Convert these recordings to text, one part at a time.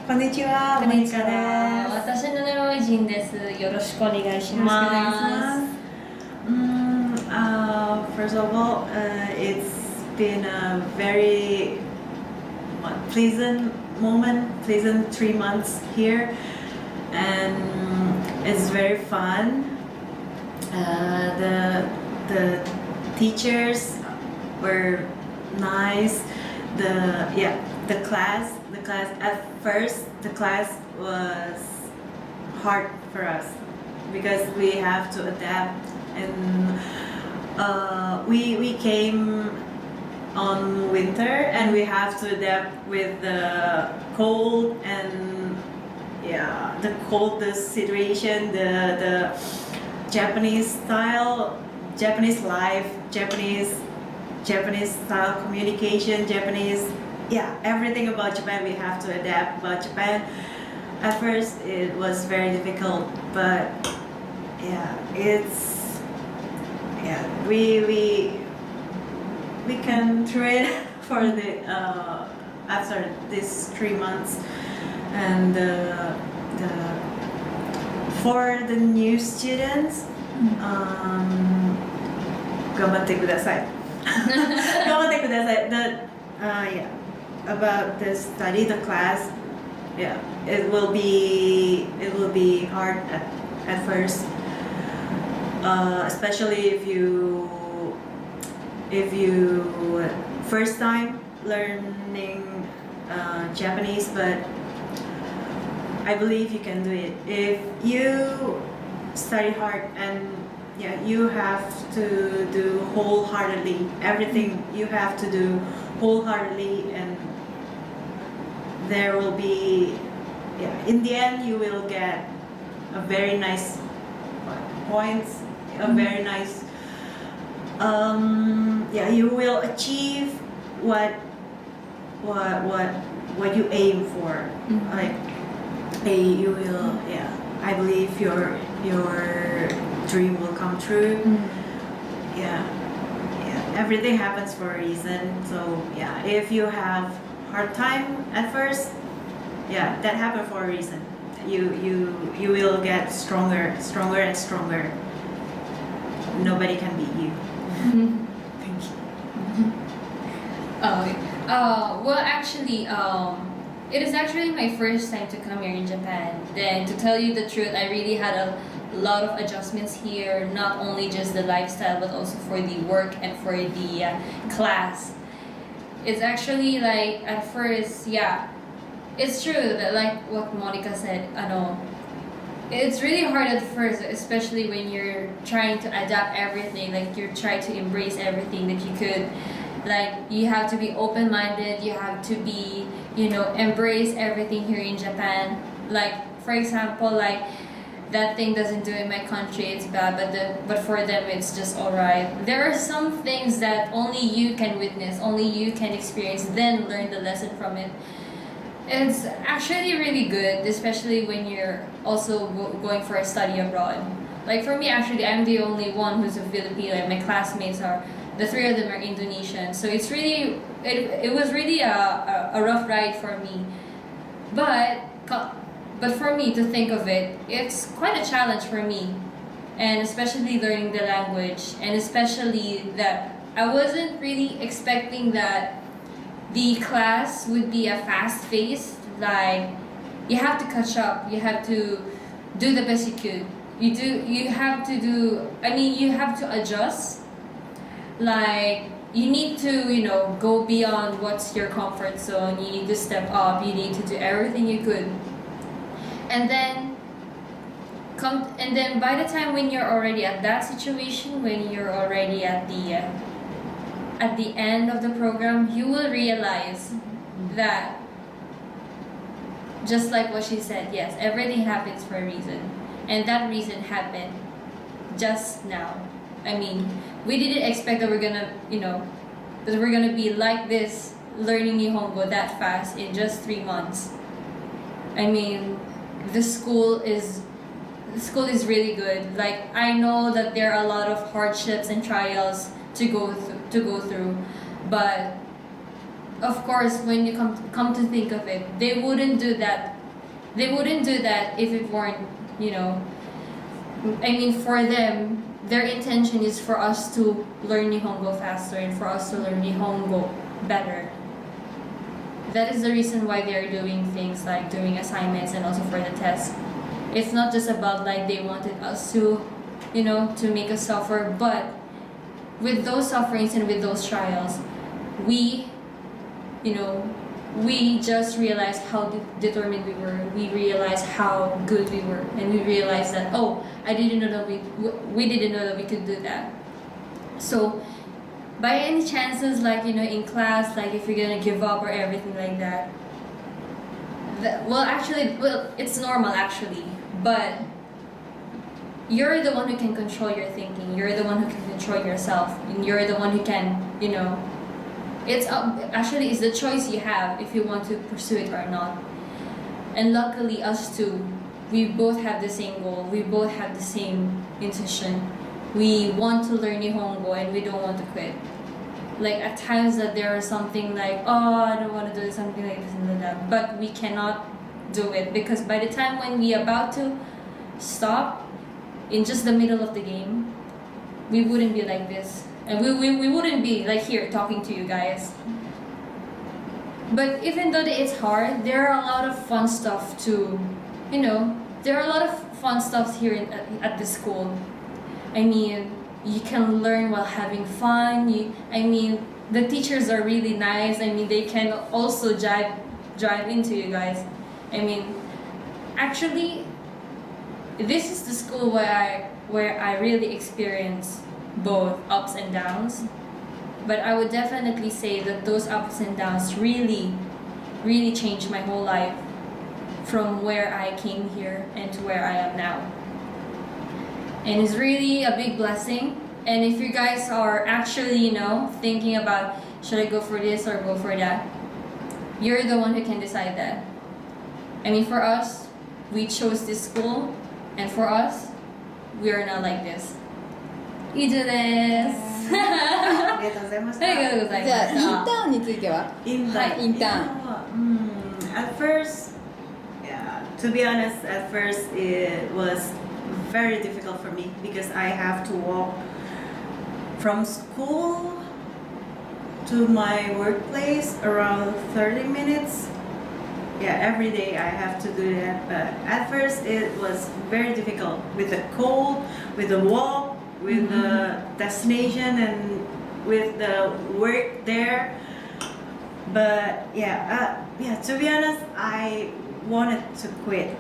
こんにちは、モニカです。私の名前はジンです。よろしくお願いします。First of all, it's been a very pleasant moment, pleasant 3 months here, and it's very fun. The teachers were nice. The class at first the class was hard for us because we have to adapt, and we came on winter and we have to adapt with the cold and the coldest situation, the Japanese style, Japanese life, Japanese style communication, everything about Japan we have to adapt about Japan. At first it was very difficult, but we can through it for the after these 3 months. And for the new students, 頑張ってください。頑張ってください。About the study, the class, it will be hard at first, especially if you first time learning Japanese. But I believe you can do it if you study hard, and you have to do wholeheartedly. Everything you have to do wholeheartedly, and there will be in the end you will get a very nice points, a very nice you will achieve what you aim for. Like you will I believe your dream will come true. Everything happens for a reason. So if you have hard time at first, that happened for a reason. You will get stronger and stronger. Nobody can beat you. Thank you. Well, actually, it is actually my first time to come here in Japan. Then, to tell you the truth, I really had a lot of adjustments here, not only just the lifestyle, but also for the work and for the class. It's actually like, at first, it's true that like what Monica said, it's really hard at first, especially when you're trying to adapt everything, like you're trying to embrace everything that you could. Like, you have to be open-minded, you have to be, embrace everything here in Japan. Like, for example, like, that thing doesn't do in my country, it's bad, but for them it's just alright. There are some things that only you can witness, only you can experience, then learn the lesson from it. It's actually really good, especially when you're also going for a study abroad. Like for me, actually, I'm the only one who's a Filipino, and my classmates the 3 of them are Indonesian. So it's really, it was really a rough ride for me. But for me to think of it, it's quite a challenge for me. And especially learning the language, and especially that I wasn't really expecting that the class would be a fast pace. Like, you have to catch up, you have to do the best you could. You have to adjust. Like, you need to, go beyond what's your comfort zone. You need to step up, you need to do everything you could. And then by the time when you're already at that situation, when you're already at the end of the program, you will realize that, just like what she said, yes, everything happens for a reason. And that reason happened just now. I mean, we didn't expect that we're gonna be like this, learning Nihongo that fast in just 3 months. I mean, the school is really good. Like, I know that there are a lot of hardships and trials to go through, but of course, when you come to think of it, they wouldn't do that. They wouldn't do that if it weren't, you know. I mean, for them, their intention is for us to learn Nihongo faster and for us to learn Nihongo better. That is the reason why they're doing things like doing assignments and also for the test. It's not just about like they wanted us to, you know, to make us suffer, but with those sufferings and with those trials, we, you know, we just realized how determined we were. We realized how good we were, and we realized that, oh, I didn't know that we didn't know that we could do that. So, by any chances, like, you know, in class, like if you're gonna give up or everything like that, well, it's normal actually, but you're the one who can control your thinking. You're the one who can control yourself, and you're the one who can, you know. It's the choice you have if you want to pursue it or not. And luckily, us two, we both have the same goal. We both have the same intention. We want to learn Nihongo and we don't want to quit. Like at times that there is something like, oh, I don't want to do something like this and like that, but we cannot do it because by the time when we are about to stop in just the middle of the game, we wouldn't be like this. And we wouldn't be like here talking to you guys. But even though it's hard, there are a lot of fun stuff to, you know, there are a lot of fun stuff here at the school. I mean, you can learn while having fun. The teachers are really nice. I mean, they can also drive into you guys. I mean, actually, this is the school where I really experience both ups and downs, but I would definitely say that those ups and downs really changed my whole life from where I came here and to where I am now. And it's really a big blessing. And if you guys are actually, you know, thinking about should I go for this or go for that, you're the one who can decide that. I mean, for us, we chose this school, and for us, we are not like this. 以上です。ありがとうございました。ありがとうございました。じゃあインターンについてはインターン。インターン。At first, yeah, to be honest, at first it was very difficult for me because I have to walk from school to my workplace around 30 minutes. Yeah, every day I have to do that. But at first it was very difficult with the cold, with the walk, with the destination, and with the work there. But to be honest, I wanted to quit.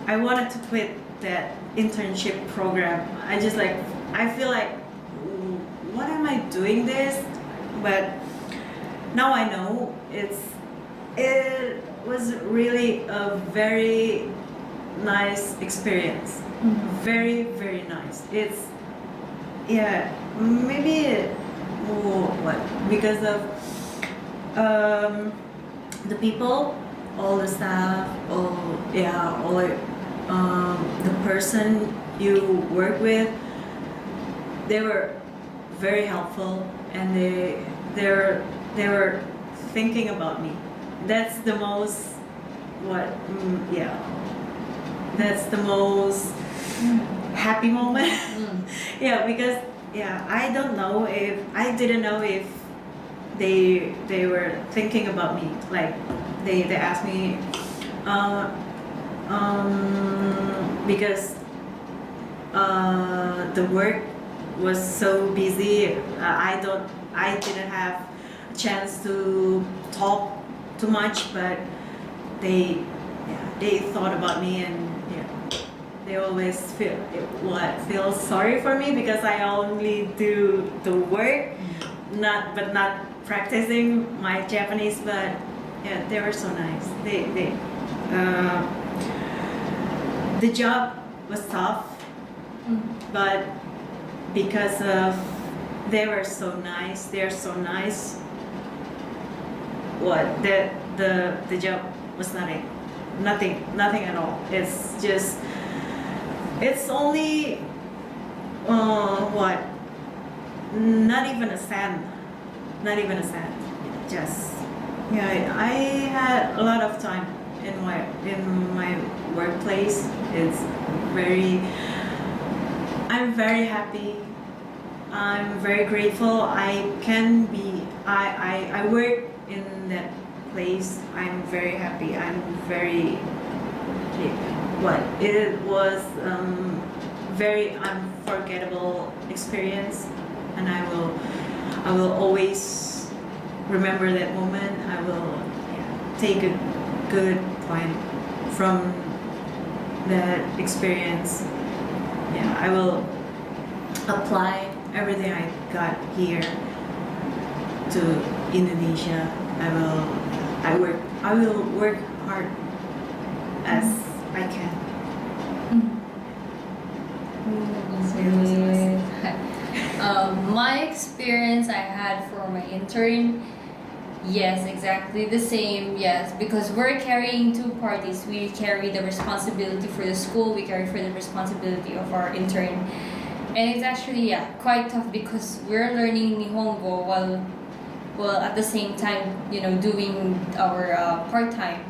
I wanted to quit that internship program. I feel like, what am I doing this? But now I know it was really a very nice experience. Very, very nice. It's, maybe because of the people, all the staff, the person you work with, they were very helpful, and they were thinking about me. That's the most that's the most happy moment. Because I didn't know if they were thinking about me. Like they asked me because the work was so busy. I didn't have a chance to talk too much, but they thought about me, and they always feel sorry for me because I only do the work, not practicing my Japanese. But they were so nice. The job was tough, but because of they're so nice. The job was nothing at all. It's only not even a cent. Just Yeah, I had a lot of time in my workplace. It's very. I'm very happy. I'm very grateful. I work in that place. I'm very happy. I'm very. What it was very unforgettable experience, and I will always remember that moment. I will take a good point from that experience. Yeah, I will apply everything I got here to Indonesia. I will work hard as I can. My experience I had for my intern, yes, exactly the same. Yes, because we're carrying two parties. We carry the responsibility for the school. We carry for the responsibility of our intern, and it's actually quite tough because we're learning Nihongo while at the same time doing our part time.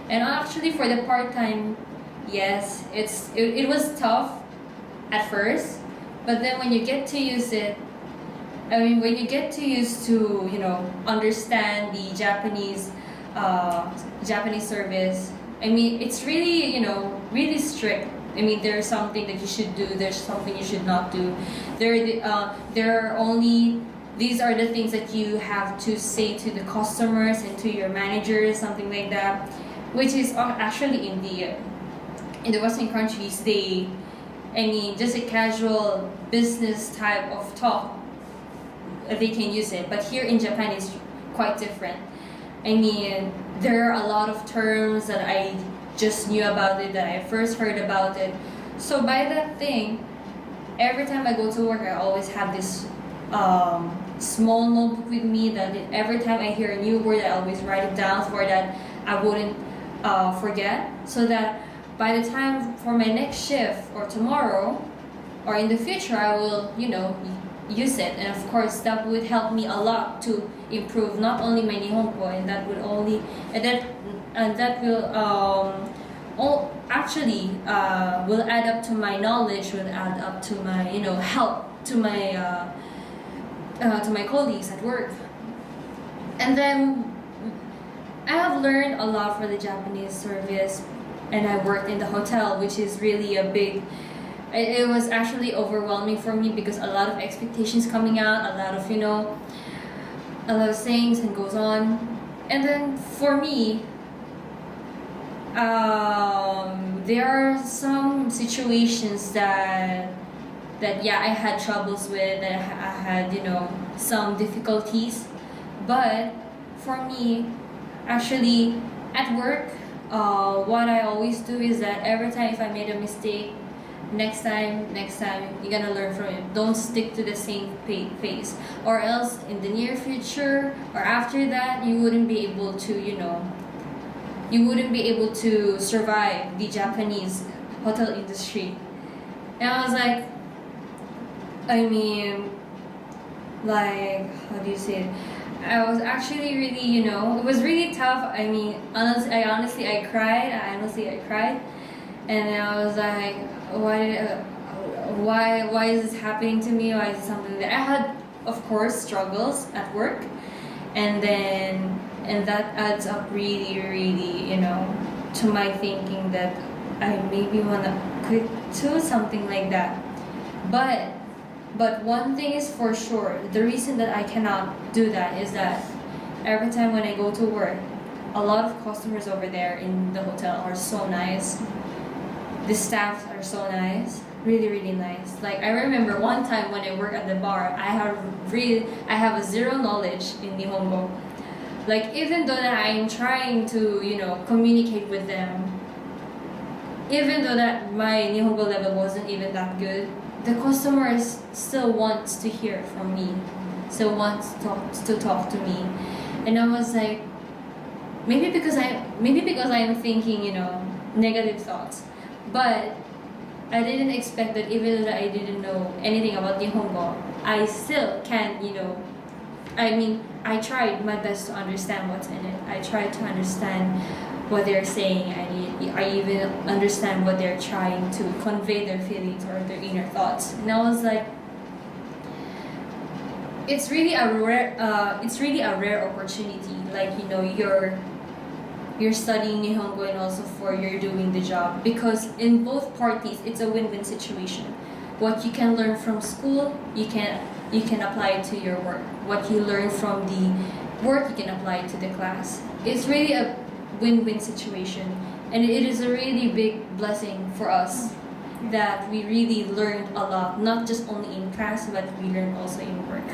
And actually for the part time, yes, it was tough at first, but then when you get to use it, I mean, when you get to use to understand the Japanese service, I mean, it's really really strict. I mean, there's something that you should do. There's something you should not do. There are only these are the things that you have to say to the customers and to your managers, something like that, which is actually in the Western countries just a casual business type of talk, they can use it. But here in Japan, it's quite different. I mean, there are a lot of terms that I just knew about it, that I first heard about it. So by that thing, every time I go to work, I always have this small notebook with me that every time I hear a new word, I always write it down for that I wouldn't forget. So that by the time for my next shift or tomorrow or in the future, I will use it. And of course that would help me a lot to improve not only my Nihongo, and that will actually will add up to my knowledge, will add up to my help to my colleagues at work. And then I have learned a lot for the Japanese service, and I worked in the hotel, which is really a big. It was actually overwhelming for me because a lot of expectations coming out, a lot of things and goes on. And then for me, there are some situations that I had troubles with, that I had some difficulties. But for me, actually at work, what I always do is that every time if I made a mistake, next time you're gonna learn from it. Don't stick to the same pace, or else in the near future or after that you wouldn't be able to survive the Japanese hotel industry. And I was like, I mean, like, how do you say it? I was actually really, it was really tough. I mean, honestly I cried. And I was like, why is this happening to me? Why is it something that I had, of course, struggles at work, and that adds up really, really, to my thinking that I maybe wanna quit too, something like that. But one thing is for sure, the reason that I cannot do that is that every time when I go to work, a lot of customers over there in the hotel are so nice. The staff are so nice, really, really nice. Like, I remember one time when I work at the bar, I have a zero knowledge in Nihongo. Like, even though that I'm trying to, communicate with them, even though that my Nihongo level wasn't even that good, the customers still wants to hear from me, still wants to talk to me. And I was like, maybe because I'm thinking, negative thoughts. But I didn't expect that even though I didn't know anything about Nihongo, I still can, I tried my best to understand what's in it. I tried to understand what they're saying. I even understand what they're trying to convey, their feelings or their inner thoughts. And I was like, it's really a rare opportunity. Like, you know, you're studying Nihongo and also for you're doing the job, because in both parties it's a win-win situation. What you can learn from school, you can apply it to your work. What you learn from the work, you can apply it to the class. It's really a win-win situation, and it is a really big blessing for us that we really learned a lot, not just only in class, but we learned also in work.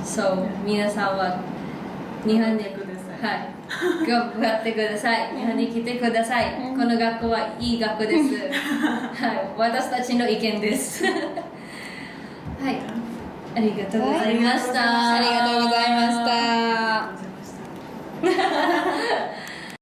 So, 皆さんは日本で頑張ってください。日本に来てください。この学校はいい学校です。はい、私たちの意見です。はい、ありがとうございました。ありがとうございました。